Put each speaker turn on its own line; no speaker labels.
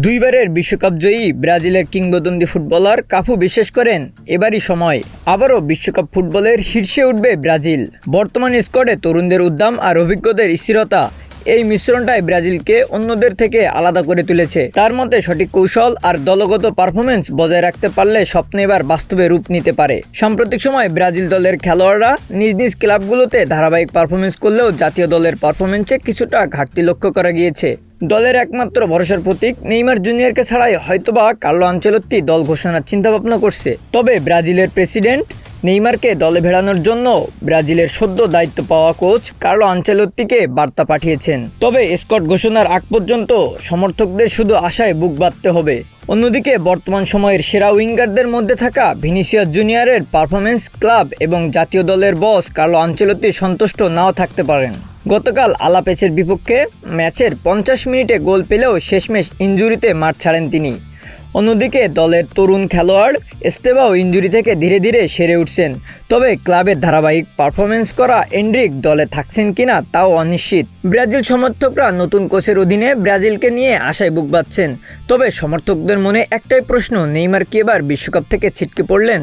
দুইবারের বিশ্বকাপ জয়ী ব্রাজিলের কিংবদন্তি ফুটবলার কাফু বিশ্বাস করেন এবারই সময় আবারও বিশ্বকাপ ফুটবলের শীর্ষে উঠবে ব্রাজিল। বর্তমান স্কোয়াডে তরুণদের উদ্যম আর অভিজ্ঞদের স্থিরতা এই মিশ্রণটাই ব্রাজিলকে অন্যদের থেকে আলাদা করে তুলেছে। তার মতে সঠিক কৌশল আর দলগত পারফরমেন্স বজায় রাখতে পারলে স্বপ্ন এবার বাস্তবে রূপ নিতে পারে। সাম্প্রতিক সময় ব্রাজিল দলের খেলোয়াড়রা নিজ নিজ ক্লাবগুলোতে ধারাবাহিক পারফরমেন্স করলেও জাতীয় দলের পারফরমেন্সে কিছুটা ঘাটতি লক্ষ্য করা গিয়েছে। দলের একমাত্র ভরসার প্রতীক নেইমার জুনিয়রকে ছাড়াই হয়তোবা কার্লো আনচেলত্তি দল ঘোষণার চিন্তাভাবনা করছে। তবে ব্রাজিলের প্রেসিডেন্ট নেইমারকে দলে ভেড়ানোর জন্য ব্রাজিলের সদ্য দায়িত্ব পাওয়া কোচ কার্লো আনচেলত্তিকে বার্তা পাঠিয়েছেন। তবে স্কট ঘোষণার আগ পর্যন্ত সমর্থকদের শুধু আশায় বুক বাঁধতে হবে। অন্যদিকে বর্তমান সময়ের সেরা উইঙ্গারদের মধ্যে থাকা ভিনিসিয়াস জুনিয়রের পারফরমেন্স ক্লাব এবং জাতীয় দলের বস কার্লো আনচেলত্তি সন্তুষ্ট নাও থাকতে পারেন। গতকাল আলাপেসের বিপক্ষে ম্যাচের 50 মিনিটে গোল পেলেও শেষমেশ ইনজুরিতে মাঠ ছাড়েন তিনি। অন্যদিকে দলের তরুণ খেলোয়াড় এস্তেভাও ইনজুরি থেকে ধীরে ধীরে সেরে উঠছেন। তবে ক্লাবের ধারাবাহিক পারফরমেন্স করা এন্ড্রিক দলে থাকছেন কিনা তাও অনিশ্চিত। ব্রাজিল সমর্থকরা নতুন কোচের অধীনে ব্রাজিলকে নিয়ে আশায় বুক বাঁধছেন। তবে সমর্থকদের মনে একটাই প্রশ্ন, নেইমার কি এবার বিশ্বকাপ থেকে ছিটকে পড়লেন?